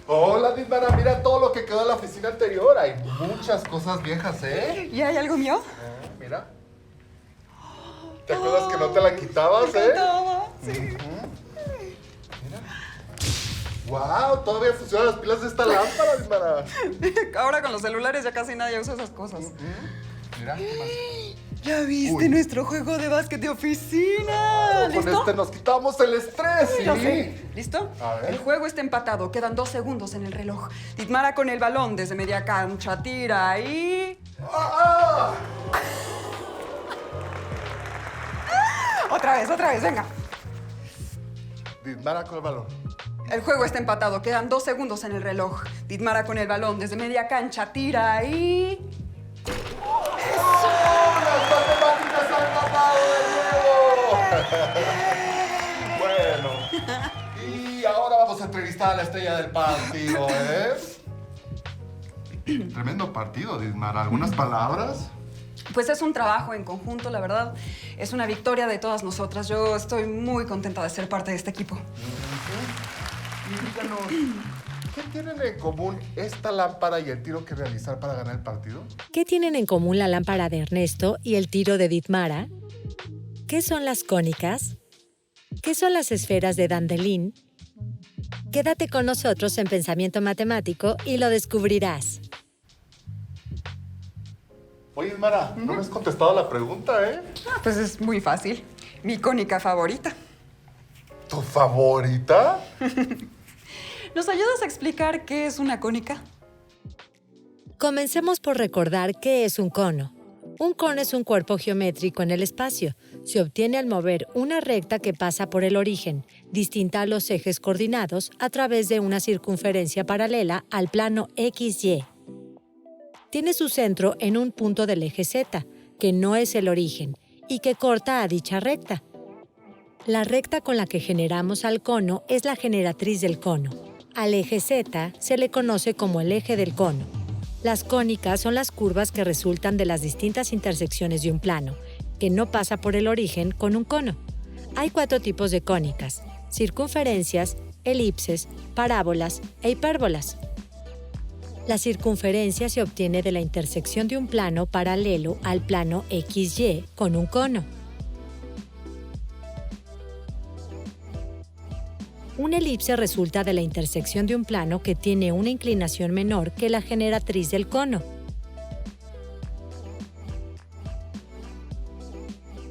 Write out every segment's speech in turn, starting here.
Hola, Didmara, mira todo lo que quedó en la oficina anterior. Hay muchas cosas viejas, ¿eh? ¿Y hay algo mío? Mira. ¿Te acuerdas que no te la quitabas, Me encantaba, sí. Mira. ¡Wow! Todavía funcionan las pilas de esta lámpara, Didmara. Ahora con los celulares ya casi nadie usa esas cosas. Mira, ¿qué más? ¿Ya viste Uy. nuestro juego de básquet de oficina? Con este nos quitamos el estrés, ¿sí? Ya sé. ¿Listo? A ver. El juego está empatado. Quedan 2 segundos en el reloj. Didmara con el balón desde media cancha. Tira y... ¡Ah! Otra vez, venga. Didmara con el balón. El juego está empatado. Quedan 2 segundos en el reloj. Didmara con el balón desde media cancha. Tira y... ¡Oh! ¡Las matemáticas han ganado de nuevo! Bueno. Y ahora vamos a entrevistar a la estrella del partido, ¿eh? Tremendo partido, Didmara. ¿Algunas palabras? Pues es un trabajo en conjunto, la verdad. Es una victoria de todas nosotras. Yo estoy muy contenta de ser parte de este equipo. Y díganos, ¿qué tienen en común esta lámpara y el tiro que realizar para ganar el partido? ¿Qué tienen en común la lámpara de Ernesto y el tiro de Didmara? ¿Qué son las cónicas? ¿Qué son las esferas de Dandelin? Quédate con nosotros en Pensamiento Matemático y lo descubrirás. Oye, Didmara, no me has contestado la pregunta, ¿eh? Pues es muy fácil. Mi cónica favorita. ¿Tu favorita? ¿Nos ayudas a explicar qué es una cónica? Comencemos por recordar qué es un cono. Un cono es un cuerpo geométrico en el espacio. Se obtiene al mover una recta que pasa por el origen, distinta a los ejes coordinados, a través de una circunferencia paralela al plano XY. Tiene su centro en un punto del eje Z, que no es el origen, y que corta a dicha recta. La recta con la que generamos al cono es la generatriz del cono. Al eje Z se le conoce como el eje del cono. Las cónicas son las curvas que resultan de las distintas intersecciones de un plano, que no pasa por el origen con un cono. Hay 4 tipos de cónicas: circunferencias, elipses, parábolas e hipérbolas. La circunferencia se obtiene de la intersección de un plano paralelo al plano XY con un cono. Una elipse resulta de la intersección de un plano que tiene una inclinación menor que la generatriz del cono.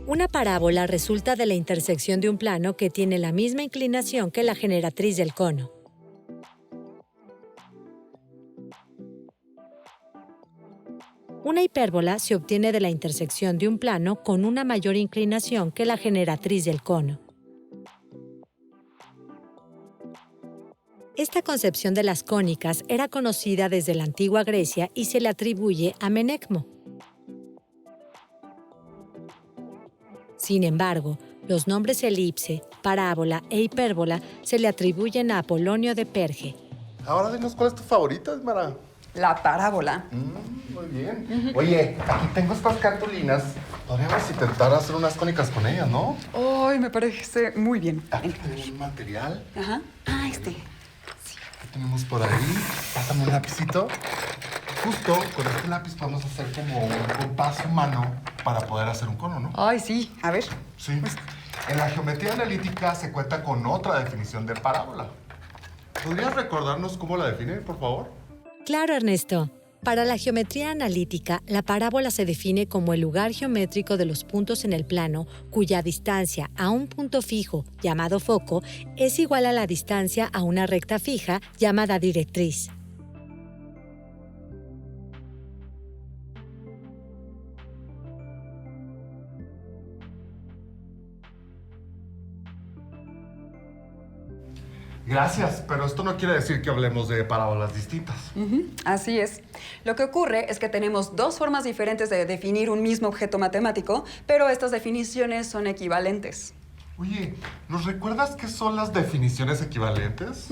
Una parábola resulta de la intersección de un plano que tiene la misma inclinación que la generatriz del cono. Una hipérbola se obtiene de la intersección de un plano con una mayor inclinación que la generatriz del cono. Esta concepción de las cónicas era conocida desde la antigua Grecia y se le atribuye a Menecmo. Sin embargo, los nombres elipse, parábola e hipérbola se le atribuyen a Apolonio de Perge. Ahora dinos cuál es tu favorita, Didmara. La parábola. Muy bien. Oye, aquí tengo estas cartulinas. Podríamos intentar hacer unas cónicas con ellas, ¿no? Ay, me parece muy bien. Aquí tenemos un material. Ajá. Ah, este. ¿Qué tenemos por ahí? Pásame un lapicito. Justo con este lápiz podemos hacer como un compás humano para poder hacer un cono, ¿no? Ay, sí. A ver. Sí. En la geometría analítica se cuenta con otra definición de parábola. ¿Podrías recordarnos cómo la definen, por favor? Claro, Ernesto. Para la geometría analítica, la parábola se define como el lugar geométrico de los puntos en el plano cuya distancia a un punto fijo, llamado foco, es igual a la distancia a una recta fija, llamada directriz. Gracias, pero esto no quiere decir que hablemos de parábolas distintas. Así es. Lo que ocurre es que tenemos 2 formas diferentes de definir un mismo objeto matemático, pero estas definiciones son equivalentes. Oye, ¿nos recuerdas qué son las definiciones equivalentes?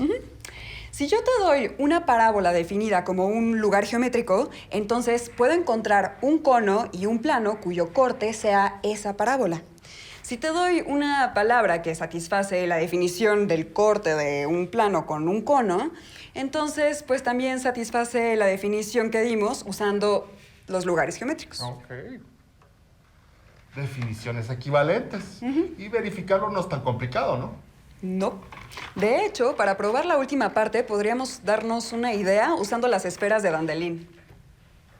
Si yo te doy una parábola definida como un lugar geométrico, entonces puedo encontrar un cono y un plano cuyo corte sea esa parábola. Si te doy una palabra que satisface la definición del corte de un plano con un cono, entonces pues también satisface la definición que dimos usando los lugares geométricos. Ok. Definiciones equivalentes. Y verificarlo no es tan complicado, ¿no? No. De hecho, para probar la última parte, podríamos darnos una idea usando las esferas de Dandelin.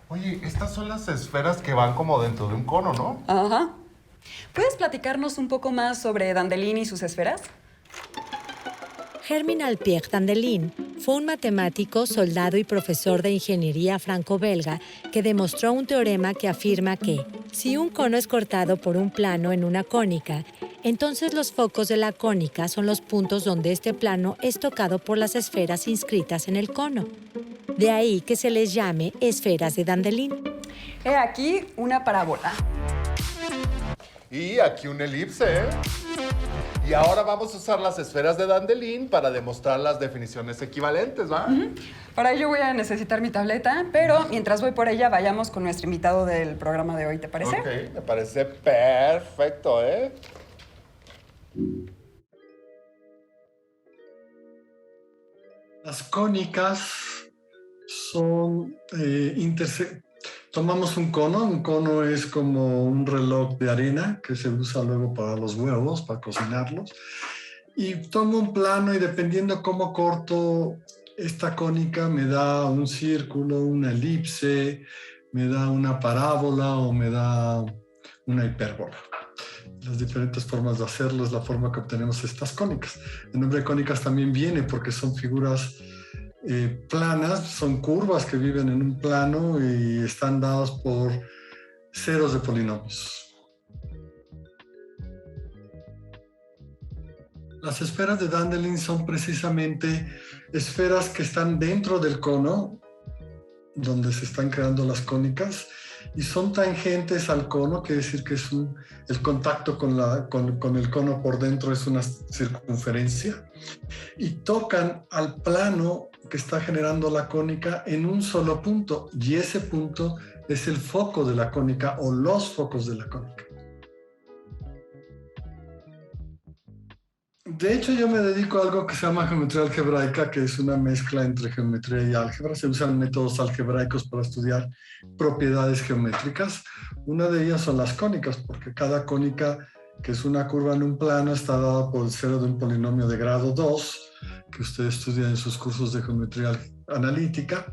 Oye, estas son las esferas que van como dentro de un cono, ¿no? Ajá. ¿Puedes platicarnos un poco más sobre Dandelin y sus esferas? Germinal Pierre Dandelin fue un matemático, soldado y profesor de ingeniería franco-belga que demostró un teorema que afirma que si un cono es cortado por un plano en una cónica, entonces los focos de la cónica son los puntos donde este plano es tocado por las esferas inscritas en el cono. De ahí que se les llame esferas de Dandelin. He aquí una parábola. Y aquí una elipse, ¿eh? Y ahora vamos a usar las esferas de Dandelin para demostrar las definiciones equivalentes, ¿va? Para ello voy a necesitar mi tableta, pero mientras voy por ella, vayamos con nuestro invitado del programa de hoy, ¿te parece? Ok, me parece perfecto, ¿eh? Las cónicas son tomamos un cono es como un reloj de arena que se usa luego para los huevos, para cocinarlos, y tomo un plano y dependiendo cómo corto esta cónica me da un círculo, una elipse, me da una parábola o me da una hipérbola. Las diferentes formas de hacerlo es la forma que obtenemos estas cónicas. El nombre de cónicas también viene porque son figuras planas, son curvas que viven en un plano y están dadas por ceros de polinomios. Las esferas de Dandelin son precisamente esferas que están dentro del cono, donde se están creando las cónicas, y son tangentes al cono, quiere decir que es el contacto con el cono por dentro es una circunferencia, y tocan al plano que está generando la cónica en un solo punto, y ese punto es el foco de la cónica o los focos de la cónica. De hecho, yo me dedico a algo que se llama geometría algebraica, que es una mezcla entre geometría y álgebra. Se usan métodos algebraicos para estudiar propiedades geométricas. Una de ellas son las cónicas, porque cada cónica, que es una curva en un plano, está dada por el cero de un polinomio de grado 2, que usted estudia en sus cursos de geometría analítica.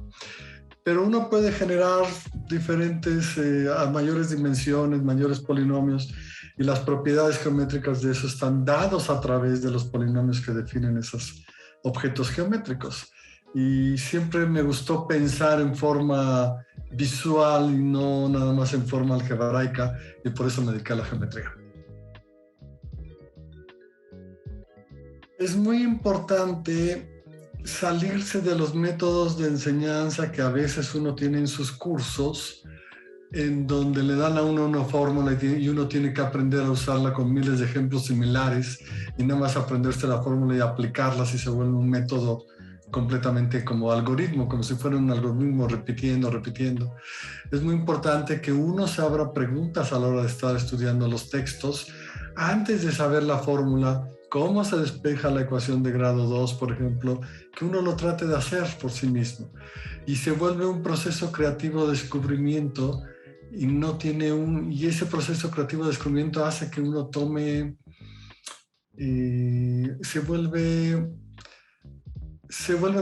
Pero uno puede generar diferentes, a mayores dimensiones, mayores polinomios, y las propiedades geométricas de eso están dados a través de los polinomios que definen esos objetos geométricos. Y siempre me gustó pensar en forma visual y no nada más en forma algebraica, y por eso me dediqué a la geometría. Es muy importante salirse de los métodos de enseñanza que a veces uno tiene en sus cursos, en donde le dan a uno una fórmula y uno tiene que aprender a usarla con miles de ejemplos similares y nada más aprenderse la fórmula y aplicarla, si se vuelve un método completamente como algoritmo, como si fuera un algoritmo repitiendo. Es muy importante que uno se abra preguntas a la hora de estar estudiando los textos antes de saber la fórmula, cómo se despeja la ecuación de grado 2, por ejemplo, que uno lo trate de hacer por sí mismo. Y se vuelve un proceso creativo de descubrimiento y ese proceso creativo de descubrimiento hace que uno tome, se vuelve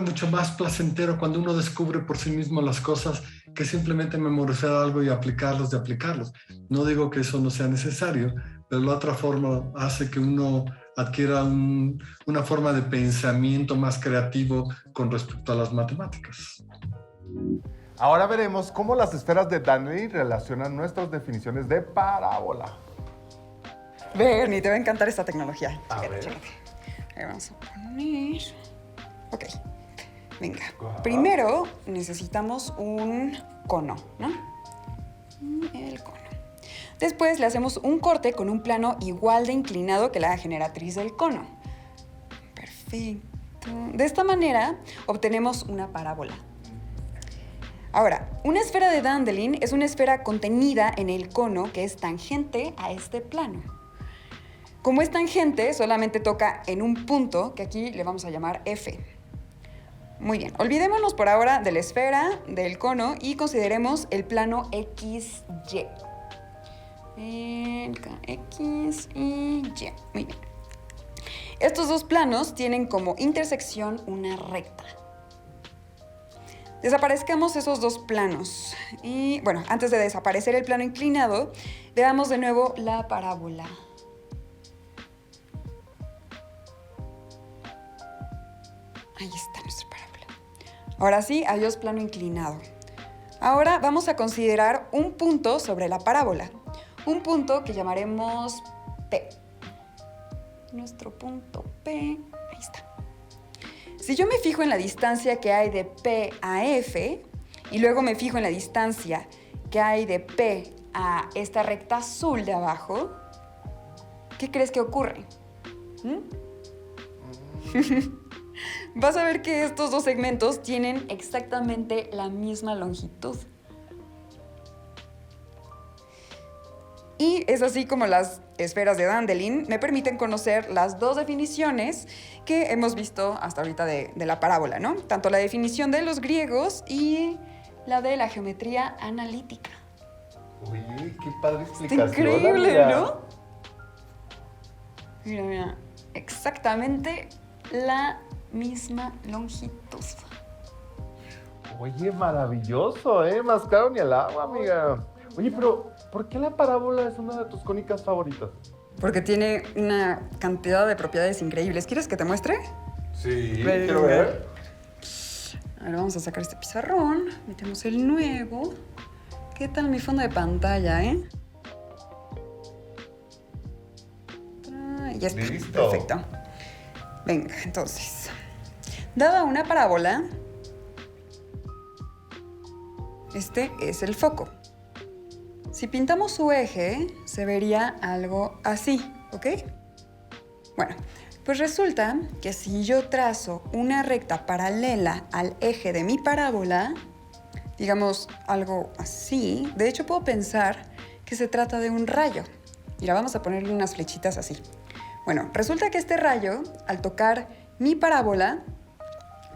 mucho más placentero cuando uno descubre por sí mismo las cosas que simplemente memorizar algo y aplicarlos. No digo que eso no sea necesario, pero la otra forma hace que uno adquiera una forma de pensamiento más creativo con respecto a las matemáticas. Ahora veremos cómo las esferas de Dandelin relacionan nuestras definiciones de parábola. Bernie, te va a encantar esta tecnología. A ver. Chécate. Ahí vamos a poner... Ok, venga. Primero necesitamos un cono, ¿no? El cono. Después le hacemos un corte con un plano igual de inclinado que la generatriz del cono. Perfecto. De esta manera obtenemos una parábola. Ahora, una esfera de Dandelin es una esfera contenida en el cono que es tangente a este plano. Como es tangente, solamente toca en un punto, que aquí le vamos a llamar F. Muy bien, olvidémonos por ahora de la esfera, del cono, y consideremos el plano XY. X y Y. Muy bien. Estos dos planos tienen como intersección una recta. Desaparezcamos esos dos planos. Y bueno, antes de desaparecer el plano inclinado, veamos de nuevo la parábola. Ahí está nuestra parábola. Ahora sí, adiós plano inclinado. Ahora vamos a considerar un punto sobre la parábola. Un punto que llamaremos P. Nuestro punto P, ahí está. Si yo me fijo en la distancia que hay de P a F y luego me fijo en la distancia que hay de P a esta recta azul de abajo, ¿qué crees que ocurre? Vas a ver que estos dos segmentos tienen exactamente la misma longitud. Y es así como las esferas de Dandelin me permiten conocer las dos definiciones que hemos visto hasta ahorita de la parábola, ¿no? Tanto la definición de los griegos y la de la geometría analítica. Oye, qué padre explicación. Está increíble, amiga. ¿no? Mira, mira. Exactamente la misma longitud. Oye, maravilloso, ¿eh? Más claro ni el agua, amiga. Oye, pero ¿por qué la parábola es una de tus cónicas favoritas? Porque tiene una cantidad de propiedades increíbles. ¿Quieres que te muestre? Sí, Venga. quiero ver. Ahora vamos a sacar este pizarrón. Metemos el nuevo. ¿Qué tal mi fondo de pantalla, eh? Ya está. Listo. Perfecto. Venga, entonces. Dada una parábola, este es el foco. Si pintamos su eje, se vería algo así, ¿ok? Bueno, pues resulta que si yo trazo una recta paralela al eje de mi parábola, digamos algo así, de hecho puedo pensar que se trata de un rayo. Mira, vamos a ponerle unas flechitas así. Bueno, resulta que este rayo, al tocar mi parábola,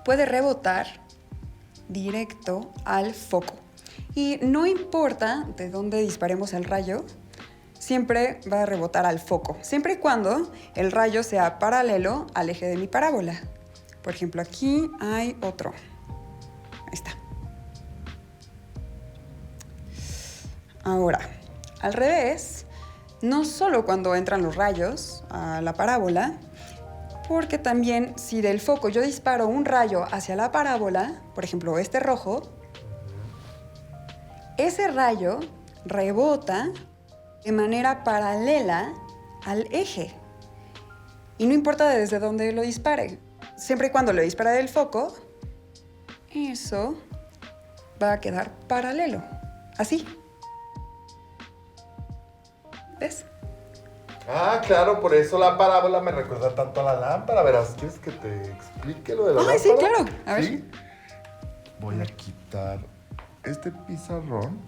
puede rebotar directo al foco. Y no importa de dónde disparemos el rayo, siempre va a rebotar al foco, siempre y cuando el rayo sea paralelo al eje de mi parábola. Por ejemplo, aquí hay otro. Ahí está. Ahora, al revés, no solo cuando entran los rayos a la parábola, porque también si del foco yo disparo un rayo hacia la parábola, por ejemplo, este rojo, ese rayo rebota de manera paralela al eje. Y no importa desde dónde lo dispare. Siempre y cuando lo dispare del foco, eso va a quedar paralelo. Así. ¿Ves? Ah, claro, por eso la parábola me recuerda tanto a la lámpara. Verás, ¿quieres que te explique lo de la lámpara? Sí, claro. A ver. ¿Sí? Voy a quitar este pizarrón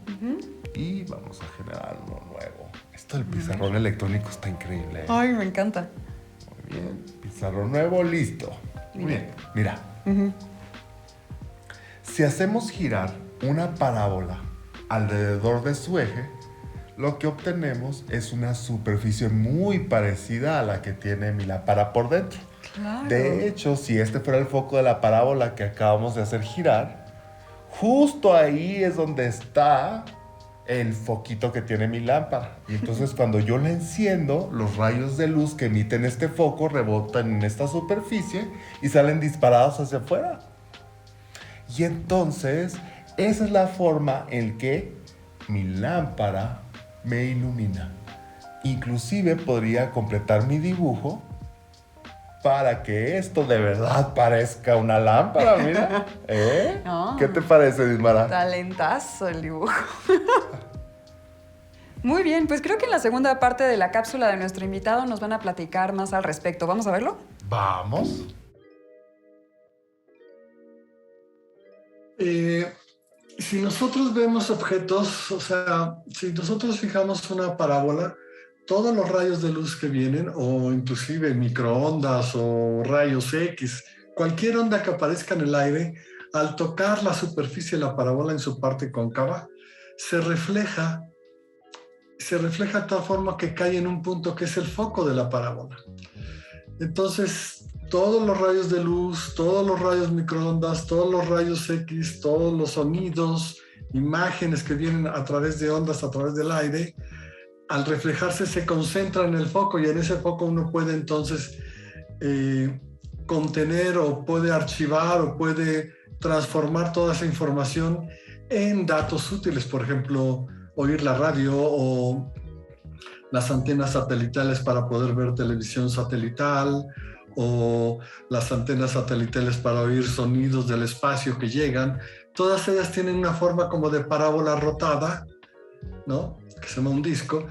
y vamos a generar uno nuevo. Esto del pizarrón electrónico está increíble, ¿eh? Ay, me encanta. Muy bien, pizarrón nuevo, listo. Muy bien, mira. Si hacemos girar una parábola alrededor de su eje, lo que obtenemos es una superficie muy parecida a la que tiene mi lámpara por dentro. Claro. De hecho, si este fuera el foco de la parábola que acabamos de hacer girar, justo ahí es donde está el foquito que tiene mi lámpara. Y entonces cuando yo la enciendo, los rayos de luz que emiten este foco rebotan en esta superficie y salen disparados hacia afuera. Y entonces, esa es la forma en que mi lámpara me ilumina. Inclusive podría completar mi dibujo para que esto de verdad parezca una lámpara, mira. ¿Eh? No. ¿Qué te parece, Dismara? Talentazo el dibujo. Muy bien, pues creo que en la segunda parte de la cápsula de nuestro invitado nos van a platicar más al respecto. ¿Vamos a verlo? Vamos. Si nosotros vemos objetos, o sea, si nosotros fijamos una parábola, todos los rayos de luz que vienen, o inclusive microondas o rayos X, cualquier onda que aparezca en el aire, al tocar la superficie de la parábola en su parte cóncava, se refleja de tal forma que cae en un punto que es el foco de la parábola. Entonces, todos los rayos de luz, todos los rayos microondas, todos los rayos X, todos los sonidos, imágenes que vienen a través de ondas, a través del aire, al reflejarse se concentran en el foco, y en ese foco uno puede entonces contener o puede archivar o puede transformar toda esa información en datos útiles. Por ejemplo, oír la radio o las antenas satelitales para poder ver televisión satelital, o las antenas satelitales para oír sonidos del espacio que llegan. Todas ellas tienen una forma como de parábola rotada, ¿no? Que se llama un disco,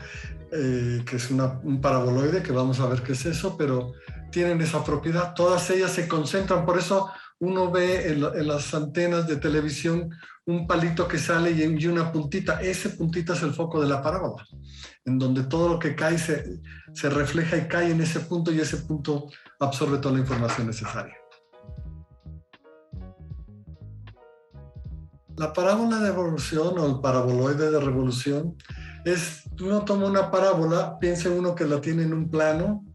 que es un paraboloide, que vamos a ver qué es eso, pero tienen esa propiedad. Todas ellas se concentran, por eso uno ve en las antenas de televisión un palito que sale y una puntita. Ese puntita es el foco de la parábola, en donde todo lo que cae se refleja y cae en ese punto, y ese punto absorbe toda la información necesaria. La parábola de revolución o el paraboloide de revolución es, uno toma una parábola, piensa uno que la tiene en un plano,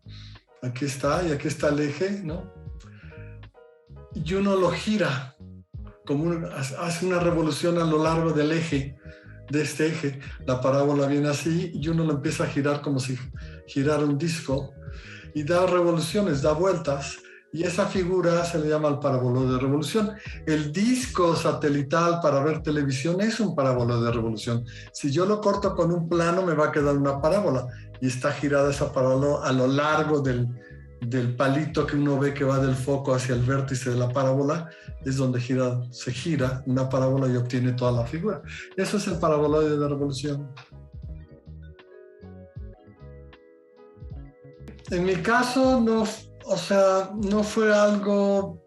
aquí está, y aquí está el eje, ¿no? Y uno lo gira, hace una revolución a lo largo del eje, de este eje. La parábola viene así y uno lo empieza a girar como si girara un disco, y da revoluciones, da vueltas, y esa figura se le llama el paraboloide de revolución. El disco satelital para ver televisión es un paraboloide de revolución. Si yo lo corto con un plano, me va a quedar una parábola, y está girada esa parábola a lo largo del palito que uno ve que va del foco hacia el vértice de la parábola. Es donde se gira una parábola y obtiene toda la figura. Eso es el paraboloide de revolución. En mi caso, no fue algo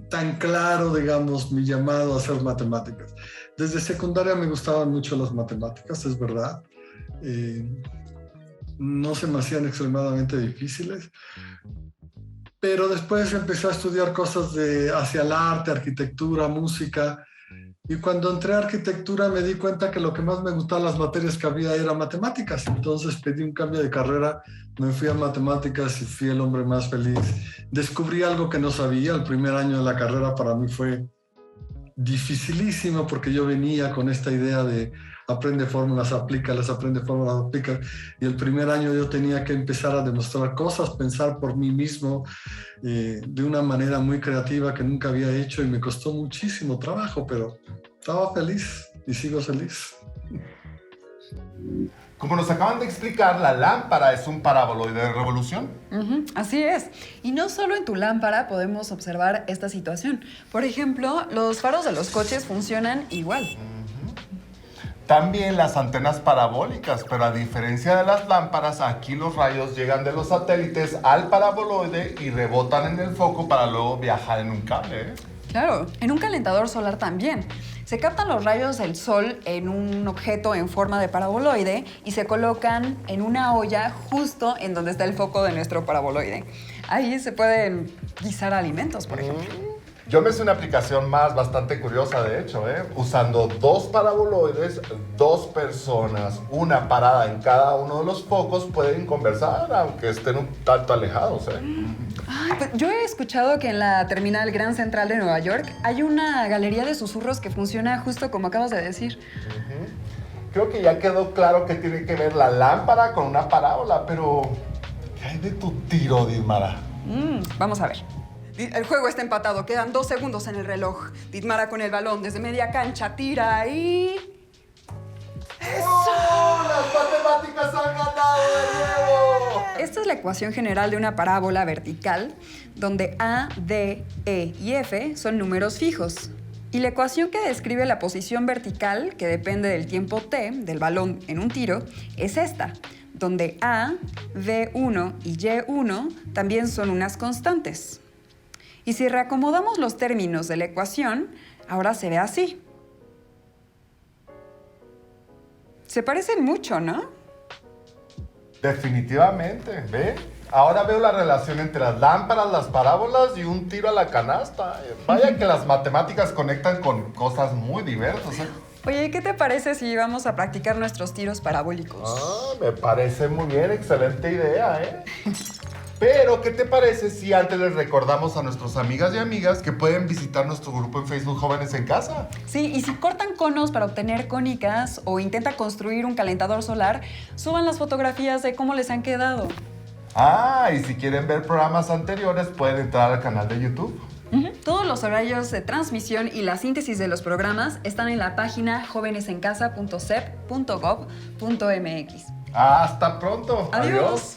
tan claro, digamos, mi llamado a hacer matemáticas. Desde secundaria me gustaban mucho las matemáticas, es verdad. No se me hacían extremadamente difíciles, pero después empecé a estudiar cosas hacia el arte, arquitectura, música, y cuando entré a arquitectura me di cuenta que lo que más me gustaban las materias que había eran matemáticas. Entonces pedí un cambio de carrera, me fui a matemáticas y fui el hombre más feliz. Descubrí algo que no sabía. El primer año de la carrera para mí fue dificilísimo, porque yo venía con esta idea de aprende fórmulas, aplícalas, aprende fórmulas, aplícalas. Y el primer año yo tenía que empezar a demostrar cosas, pensar por mí mismo de una manera muy creativa que nunca había hecho, y me costó muchísimo trabajo, pero estaba feliz y sigo feliz. Como nos acaban de explicar, la lámpara es un paraboloide de revolución. Así es. Y no solo en tu lámpara podemos observar esta situación. Por ejemplo, los faros de los coches funcionan igual. También las antenas parabólicas, pero a diferencia de las lámparas, aquí los rayos llegan de los satélites al paraboloide y rebotan en el foco para luego viajar en un cable, ¿eh? Claro, en un calentador solar también. Se captan los rayos del sol en un objeto en forma de paraboloide y se colocan en una olla justo en donde está el foco de nuestro paraboloide. Ahí se pueden guisar alimentos, por ejemplo. Yo me hice una aplicación más bastante curiosa, de hecho, ¿eh? Usando 2 paraboloides, 2 personas, una parada en cada uno de los focos, pueden conversar, aunque estén un tanto alejados, ¿eh? Ay, pues yo he escuchado que en la terminal Grand Central de Nueva York hay una galería de susurros que funciona justo como acabas de decir. Creo que ya quedó claro que tiene que ver la lámpara con una parábola, pero ¿qué hay de tu tiro, Didmara? Vamos a ver. El juego está empatado, quedan 2 segundos en el reloj. Didmara con el balón desde media cancha, tira y... ¡Eso! ¡Oh! ¡Las matemáticas han ganado de nuevo! Esta es la ecuación general de una parábola vertical, donde A, D, E y F son números fijos. Y la ecuación que describe la posición vertical, que depende del tiempo t del balón en un tiro, es esta, donde A, V1 y Y1 también son unas constantes. Y si reacomodamos los términos de la ecuación, ahora se ve así. Se parecen mucho, ¿no? Definitivamente, ¿ve? Ahora veo la relación entre las lámparas, las parábolas y un tiro a la canasta. Vaya que las matemáticas conectan con cosas muy diversas, ¿eh? Oye, ¿qué te parece si vamos a practicar nuestros tiros parabólicos? Me parece muy bien, excelente idea, ¿eh? Pero, ¿qué te parece si antes les recordamos a nuestras amigas y amigas que pueden visitar nuestro grupo en Facebook Jóvenes en Casa? Sí, y si cortan conos para obtener cónicas o intentan construir un calentador solar, suban las fotografías de cómo les han quedado. Y si quieren ver programas anteriores, pueden entrar al canal de YouTube. Todos los horarios de transmisión y la síntesis de los programas están en la página jovenesencasa.cep.gov.mx. Hasta pronto. Adiós.